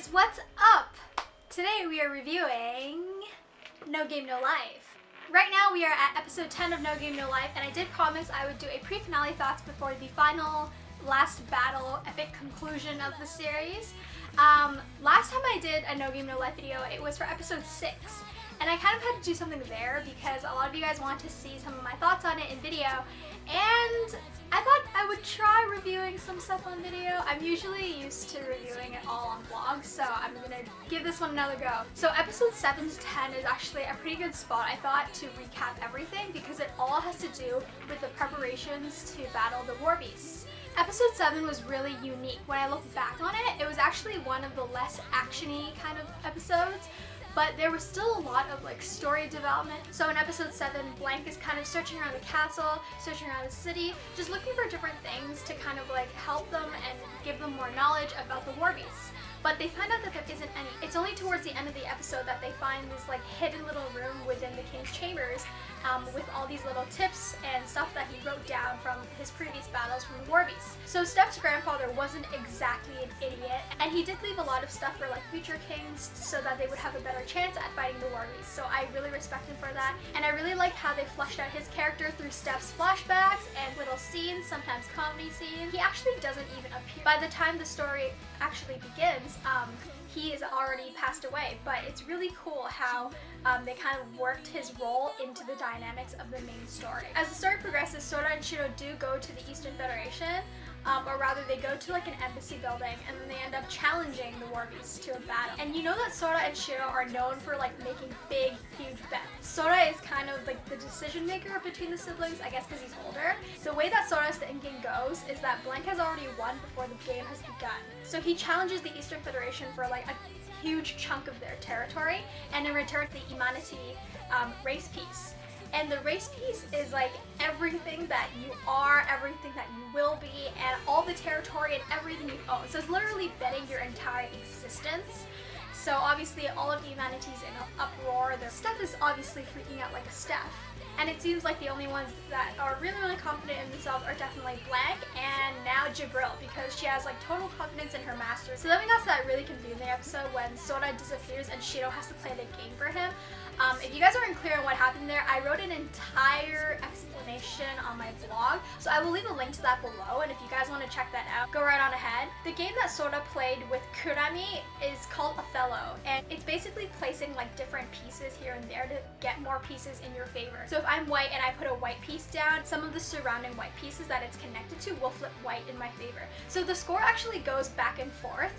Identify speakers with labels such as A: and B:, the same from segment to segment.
A: guys, what's up? Today we are reviewing No Game No Life. Right now we are at episode 10 of No Game No Life, and I did promise I would do a pre-finale thoughts before the final last battle epic conclusion of the series. Last time I did a No Game No Life video, it was for episode 6. And I kind of had to do something there because a lot of you guys wanted to see some of my thoughts on it in video, and I thought I would try reviewing some stuff on video. I'm usually used to reviewing it all on vlogs, so I'm gonna give this one another go. So episode 7 to 10 is actually a pretty good spot, I thought, to recap everything because it all has to do with the preparations to battle the war beasts. Episode 7 was really unique. When I look back on it, it was actually one of the less actiony kind of episodes, but there was still a lot of like story development. So in episode 7, Blank is kind of searching around the castle, searching around the city, just looking for different things to kind of like help them and give them more knowledge about the war beasts. But they find out that there isn't any. It's only towards the end of the episode that they find this like hidden little room within the king's chambers with all these little tips and stuff that he wrote down from his previous battles from the war beasts. So Steph's grandfather wasn't exactly an idiot, and he did leave a lot of stuff for like future kings so that they would have a better chance at fighting the war beasts. So I really respect him for that, and I really like how they fleshed out his character through Steph's flashbacks and little scenes, sometimes comedy scenes. He actually doesn't even appear. By the time the story actually begins, he is already passed away, but it's really cool how they kind of worked his role into the dynamics of the main story. As the story progresses, Sora and Shiro do go to the Eastern Federation, or rather they go to like an embassy building, and then they end up challenging the war beasts to a battle. And you know that Sora and Shiro are known for like making big, huge bets. Sora is kind of like the decision maker between the siblings, I guess because he's older. The way that Sora's thinking goes is that Blank has already won before the game has begun. So he challenges the Eastern Federation for like a huge chunk of their territory, and in return the Imanity race piece. And the race piece is like everything that you are, everything that you will be, and all the territory and everything you own. So it's literally betting your entire existence. So obviously all of humanity's in an uproar. Their Steph is obviously freaking out like a Steph. And it seems like the only ones that are really confident in themselves are definitely Blank and now Jibril, because she has like total confidence in her master. So then we got to that really confusing episode when Sora disappears and Shiro has to play the game for him. If you guys aren't clear on what happened there, I wrote an entire explanation on my blog, so I will leave a link to that below, and if you guys want to check that out, go right on ahead. The game that Sora played with Kurami is called Othello, and it's basically placing like different pieces here and there to get more pieces in your favor. So if I'm white and I put a white piece down, some of the surrounding white pieces that it's connected to will flip white in my favor. So the score actually goes back and forth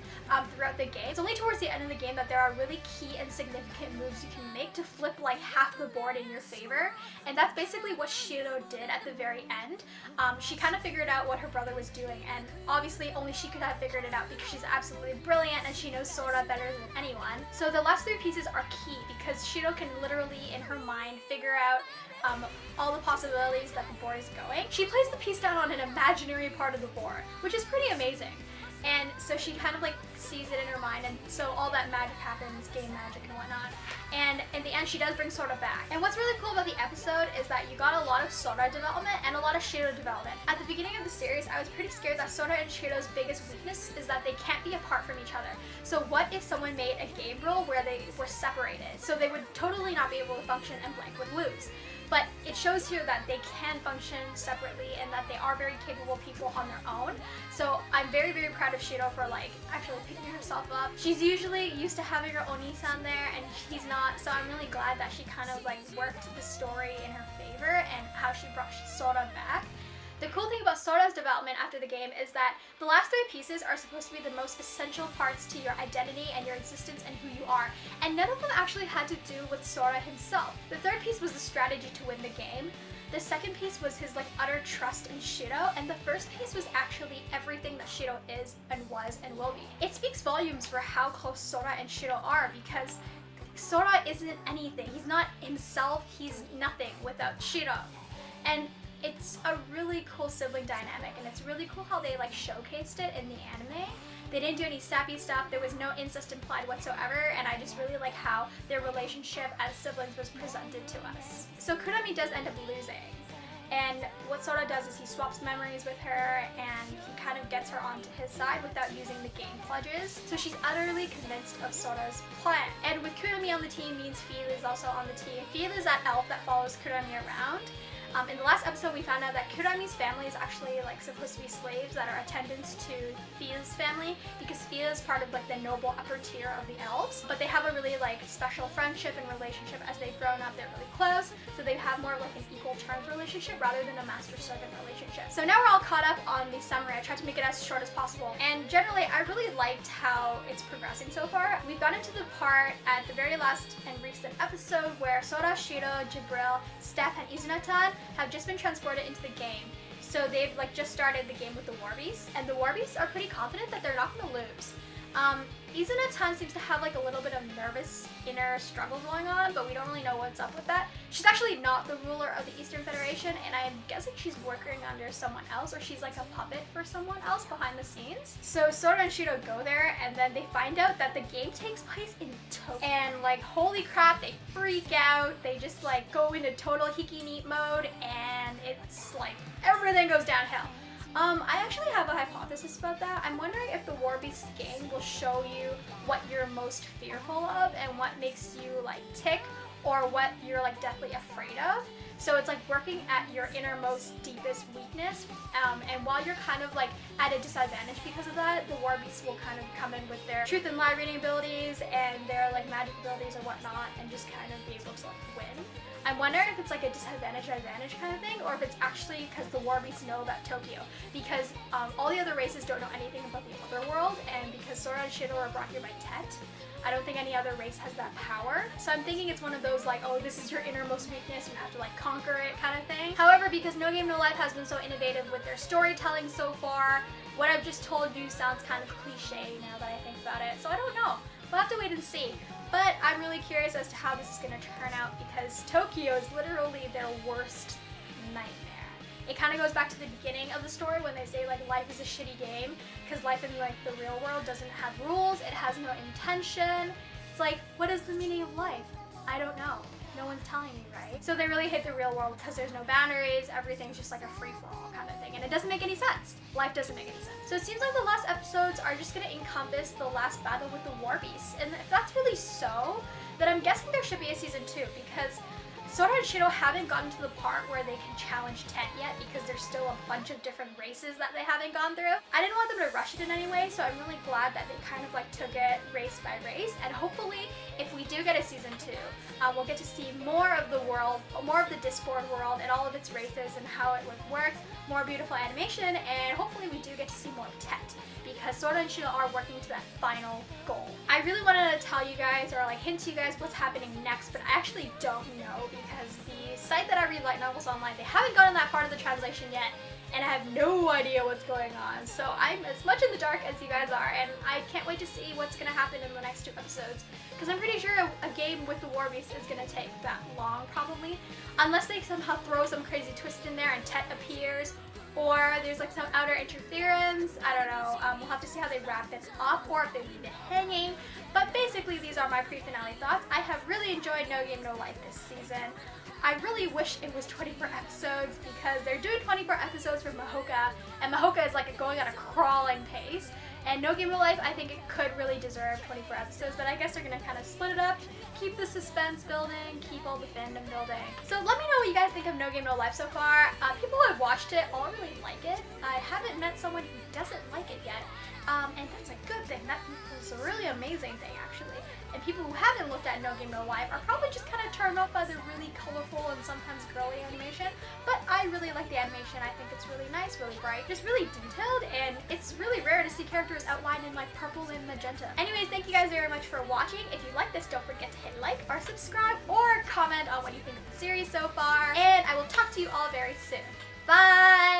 A: throughout the game. It's only towards the end of the game that there are really key and significant moves you can make to flip like half the board in your favor, and that's basically what Shiro did at the very end. She kind of figured out what her brother was doing, and obviously only she could have figured it out because she's absolutely brilliant and she knows Sora better than anyone. So the last 3 pieces are key because Shiro can literally in her mind figure out all the possibilities that the board is going. She plays the piece down on an imaginary part of the board, which is pretty amazing. And so she kind of like sees it in her mind, and so all that magic happens, game magic and whatnot. And in the end, she does bring Sora back. And what's really cool about the episode is that you got a lot of Sora development and a lot of Shiro development. At the beginning of the series, I was pretty scared that Sora and Shiro's biggest weakness is that they can't be apart from each other. So what if someone made a game rule where they were separated? So they would totally not be able to function and Blank would lose. But it shows here that they can function separately and that they are very capable people on their own. So I'm very proud of Shiro for like actually picking herself up. She's usually used to having her Oni-san there, and he's not, so I'm really glad that she kind of like worked the story in her favor and how she brought Sora back. The cool thing about Sora's development after the game is that the last 3 pieces are supposed to be the most essential parts to your identity and your existence and who you are, and none of them actually had to do with Sora himself. The 3rd piece was the strategy to win the game. The 2nd piece was his like utter trust in Shiro, and the 1st piece was actually everything that Shiro is and was and will be. It speaks volumes for how close Sora and Shiro are, because Sora isn't anything. He's not himself, he's nothing without Shiro. And it's a really cool sibling dynamic, and it's really cool how they like showcased it in the anime. They didn't do any sappy stuff, there was no incest implied whatsoever, and I just really like how their relationship as siblings was presented to us. So Kurami does end up losing, And what Sora does is he swaps memories with her and he kind of gets her onto his side without using the game pledges. So she's utterly convinced of Sora's plan. And with Kurami on the team means Feel is also on the team. Feel is that elf that follows Kurami around. In the last episode, we found out that Kurami's family is actually like supposed to be slaves that are attendants to Fia's family, because Fia is part of like the noble upper tier of the elves. But they have a really like special friendship and relationship. As they've grown up, they're really close, so they have more of like an equal terms relationship rather than a master-servant relationship. So now we're all caught up on the summary. I tried to make it as short as possible, and generally I really liked how it's progressing so far. We've gotten to the part at the very last and recent episode where Sora, Shiro, Jibril, Steph, and Izuna-tan have just been transported into the game. So they've like just started the game with the Warbeasts, and the Warbeasts are pretty confident that they're not going to lose. Izuna-tan seems to have like a little bit of nervous inner struggle going on, but we don't really know what's up with that. She's actually not the ruler of the Eastern Federation, and I'm guessing she's working under someone else, or she's like a puppet for someone else behind the scenes. So Sora and Shiro go there, and then they find out that the game takes place in Tokyo. And like, holy crap, they freak out. They just like go into total Hiki-Neat mode, and it's like everything goes downhill. I actually have a hypothesis about that. I'm wondering if the Warbeasts game will show you what you're most fearful of and what makes you like tick, or what you're like deathly afraid of. So it's like working at your innermost, deepest weakness, and while you're kind of like at a disadvantage because of that, the Warbeasts will kind of come in with their truth and lie reading abilities and their like magic abilities or whatnot, and just kind of be able to like win. I'm wondering if it's like a disadvantage advantage kind of thing, or if it's actually because the Warbeasts know about Tokyo, because all the other races don't know anything about the other world, and because Sora and Shiro are brought here by Tet, I don't think any other race has that power. So I'm thinking it's one of those like, oh, this is your innermost weakness, you have to like conquer it kind of thing. However, because No Game No Life has been so innovative with their storytelling so far, what I've just told you sounds kind of cliche now that I think about it. So I don't know. We'll have to wait and see. But I'm really curious as to how this is going to turn out, because Tokyo is literally their worst nightmare. It kind of goes back to the beginning of the story when they say like life is a shitty game, because life in like the real world doesn't have rules, it has no intention. It's like, what is the meaning of life? I don't know. No one's telling me, right? So they really hate the real world because there's no boundaries, everything's just like a free-for-all kind of thing, and it doesn't make any sense. Life doesn't make any sense. So it seems like the last episodes are just going to encompass the last battle with the Warbeasts, and if that's really so, then I'm guessing there should be a season 2, because Sora and Shiro haven't gotten to the part where they can challenge Tet yet, because there's still a bunch of different races that they haven't gone through. I didn't want them to rush it in any way, so I'm really glad that they kind of like took it race by race, and hopefully if we do get a season 2, we'll get to see more of the world, more of the Discord world and all of its races and how it works, more beautiful animation, and hopefully we do get to see more of Tet, because Sora and Shiro are working to that final goal. I really wanted to tell you guys, or like hint to you guys what's happening next, but I actually don't know, because the site that I read light novels online, they haven't gotten that part of the translation yet, and I have no idea what's going on. So I'm as much in the dark as you guys are, and I can't wait to see what's going to happen in the next 2 episodes, because I'm pretty sure a game with the Warbeasts is going to take that long, probably, unless they somehow throw some crazy twist in there and Tet appears, or there's like some outer interference. I don't know. We'll have to see how they wrap this up, or if they leave it hanging. But basically, these are my pre-finale thoughts. I have really enjoyed No Game No Life this season. I really wish it was 24 episodes, because they're doing 24 episodes for Mahoka, and Mahoka is like going at a crawling pace. And No Game No Life, I think it could really deserve 24 episodes, but I guess they're going to kind of split it up, keep the suspense building, keep all the fandom building. So let me know what you guys think of No Game No Life so far. People who have watched it all really like it. I haven't met someone who doesn't like it yet, and that's a good thing. That is a really amazing thing, actually. And people who haven't looked at No Game No Life are probably just kind of turned off by the really colorful and sometimes girly animation, but I really like the animation. I think it's really nice, really bright, just really detailed, and it's really rare to see characters outlined in like purple and magenta. Anyways, thank you guys very much for watching. If you like this, don't forget to hit like or subscribe or comment on what you think of the series so far, and I will talk to you all very soon. Bye!